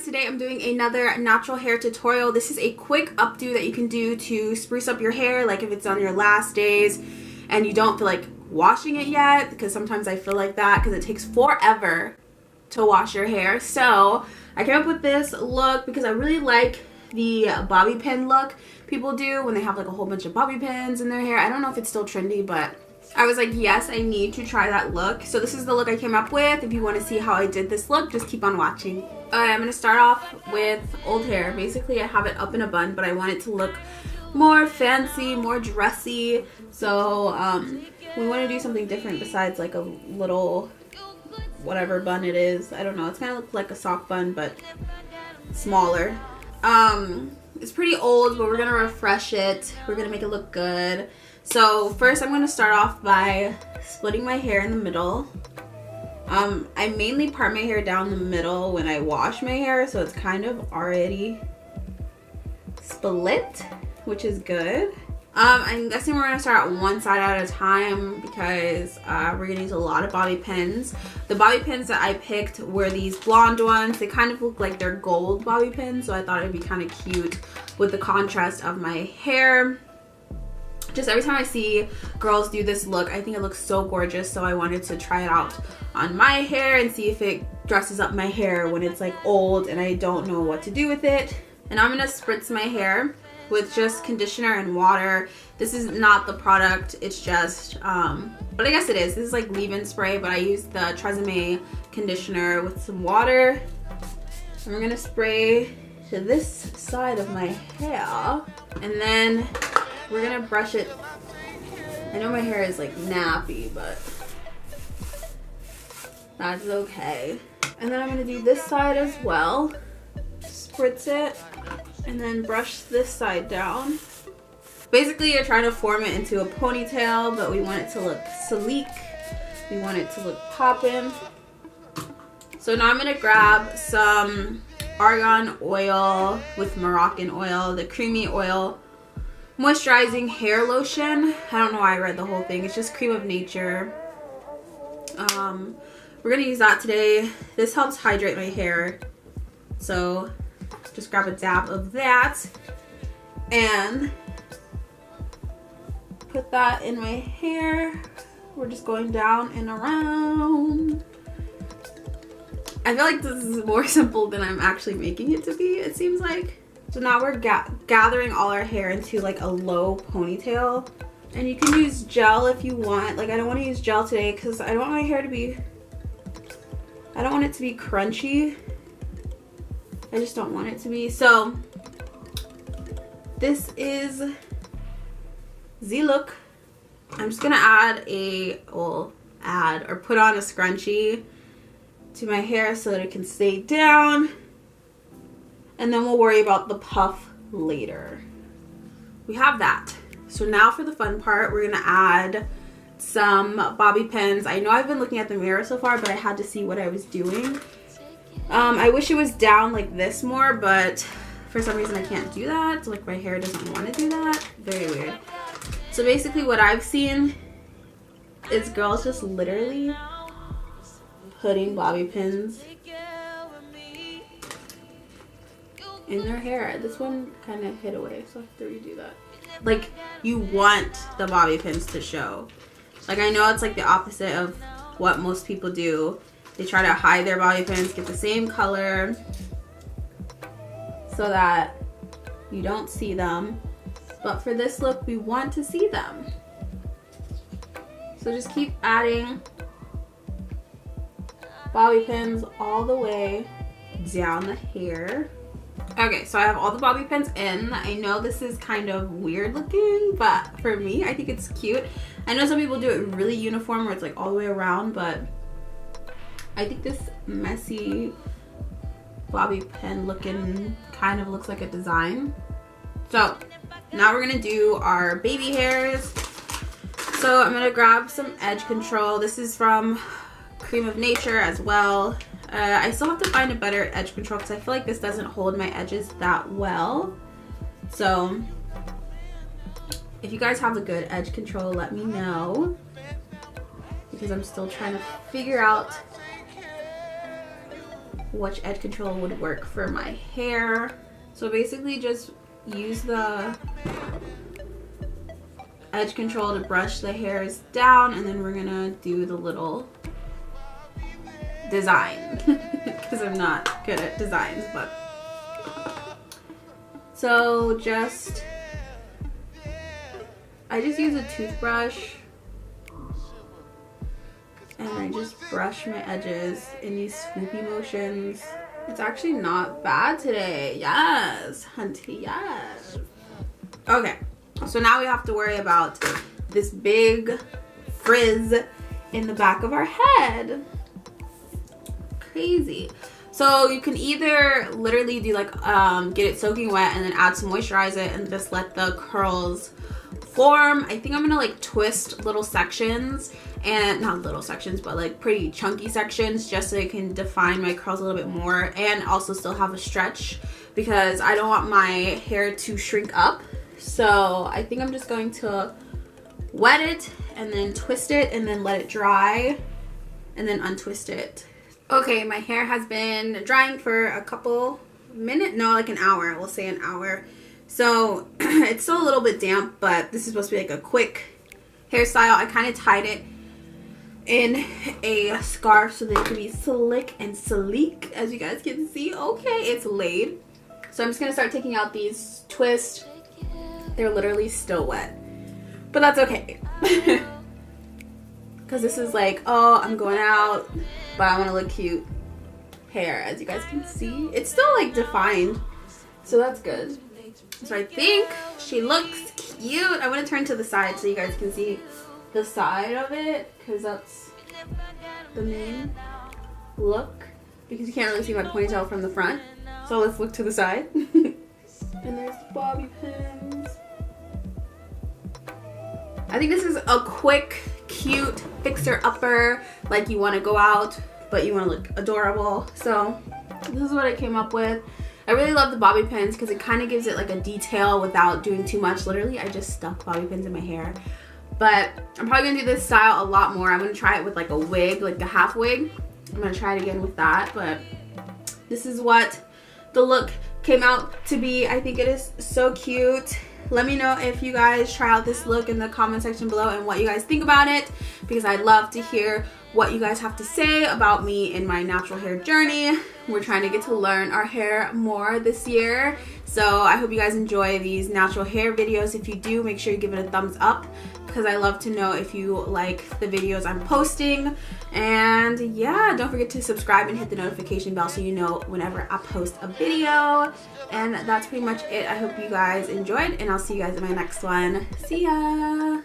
Today I'm doing another natural hair tutorial. This is a quick updo that you can do to spruce up your hair, like if it's on your last days and you don't feel like washing it yet, because sometimes I feel like that because it takes forever to wash your hair. So I came up with this look because I really like the bobby pin look people do when they have like a whole bunch of bobby pins in their hair. I don't know if it's still trendy, but I was like, yes, I need to try that look. So this is the look I came up with. If you want to see how I did this look, just keep on watching. I'm going to start off with old hair. Basically, I have it up in a bun, but I want it to look more fancy, more dressy. So we want to do something different besides like a little whatever bun it is. I don't know. It's going to look like a sock bun, but smaller. It's pretty old, but we're going to refresh it. We're going to make it look good. So first I'm going to start off by splitting my hair in the middle. I mainly part my hair down the middle when I wash my hair, so it's kind of already split, which is good. I'm guessing we're going to start on one side at a time because we're going to use a lot of bobby pins. The bobby pins that I picked were these blonde ones. They kind of look like they're gold bobby pins, so I thought it would be kind of cute with the contrast of my hair. Just every time I see girls do this look, I think it looks so gorgeous, so I wanted to try it out on my hair and see if it dresses up my hair when it's like old and I don't know what to do with it. And I'm going to spritz my hair with just conditioner and water. This is not the product, it's just, but I guess it is. This is like leave-in spray, but I used the Tresemme conditioner with some water. And we're going to spray to this side of my hair. And then we're gonna brush it. I know my hair is like nappy, but that's okay. And then I'm gonna do this side as well. Spritz it and then brush this side down. Basically, you're trying to form it into a ponytail, but we want it to look sleek. We want it to look poppin'. So now I'm gonna grab some argan oil with Moroccan oil, the creamy oil moisturizing hair lotion. I don't know why I read the whole thing. It's just cream of nature. We're gonna use that today. This helps hydrate my hair, so just grab a dab of that and put that in my hair. We're just going down and around. I feel like this is more simple than I'm actually making it to be, it seems like. So now we're gathering all our hair into like a low ponytail. And you can use gel if you want. Like I don't want to use gel today because I don't want my hair to be, I don't want it to be crunchy. I just don't want it to be. So this is the look. I'm just going to add or put on a scrunchie to my hair so that it can stay down. And then we'll worry about the puff later. We have that. So now for the fun part, we're gonna add some bobby pins. I know I've been looking at the mirror so far, but I had to see what I was doing. I wish it was down like this more, but for some reason I can't do that. So like my hair doesn't want to do that. Very weird. So basically what I've seen is girls just literally putting bobby pins in their hair. This one kind of hid away, so I have to redo that. Like, you want the bobby pins to show. Like, I know it's like the opposite of what most people do. They try to hide their bobby pins, get the same color so that you don't see them. But for this look, we want to see them. So just keep adding bobby pins all the way down the hair. Okay, so I have all the bobby pins in. I know this is kind of weird looking, but for me, I think it's cute. I know some people do it really uniform where it's like all the way around, but I think this messy bobby pin looking kind of looks like a design. So now we're gonna do our baby hairs. So I'm gonna grab some edge control. This is from Cream of Nature as well. I still have to find a better edge control because I feel like this doesn't hold my edges that well. So if you guys have a good edge control, let me know, because I'm still trying to figure out which edge control would work for my hair. So basically just use the edge control to brush the hairs down, and then we're gonna do the little design because I'm not good at designs. But so I just use a toothbrush and I just brush my edges in these swoopy motions. It's actually not bad today. Yes, hunty, yes. Okay, so now we have to worry about this big frizz in the back of our head. Crazy. So you can either literally do like get it soaking wet and then add some moisturizer and just let the curls form. I think I'm gonna like twist little sections, and not little sections but like pretty chunky sections, just so it can define my curls a little bit more and also still have a stretch, because I don't want my hair to shrink up. So I think I'm just going to wet it and then twist it and then let it dry and then untwist it. Okay, my hair has been drying for a couple minutes, no, like an hour, we'll say an hour. So it's still a little bit damp, but this is supposed to be like a quick hairstyle. I kind of tied it in a scarf so that it can be slick and sleek, as you guys can see. Okay, it's laid. So I'm just gonna start taking out these twists. They're literally still wet, but that's okay. Because this is like, oh, I'm going out, but I want to look cute hair. As you guys can see, it's still like defined, so that's good. So I think she looks cute. I want to turn to the side so you guys can see the side of it, because that's the main look, because you can't really see my ponytail from the front. So let's look to the side. And there's the bobby pins. I think this is a quick, cute fixer-upper, like you want to go out but you want to look adorable. So this is what I came up with. I really love the bobby pins because it kind of gives it like a detail without doing too much. Literally, I just stuck bobby pins in my hair. But I'm probably going to do this style a lot more. I'm going to try it with like a wig, like a half wig. I'm going to try it again with that. But this is what the look came out to be. I think it is so cute. Let me know if you guys try out this look in the comment section below and what you guys think about it, because I'd love to hear what you guys have to say about me in my natural hair journey. We're trying to get to learn our hair more this year. So I hope you guys enjoy these natural hair videos. If you do, make sure you give it a thumbs up, because I love to know if you like the videos I'm posting. And yeah, don't forget to subscribe and hit the notification bell so you know whenever I post a video. And that's pretty much it. I hope you guys enjoyed, and I'll see you guys in my next one. See ya!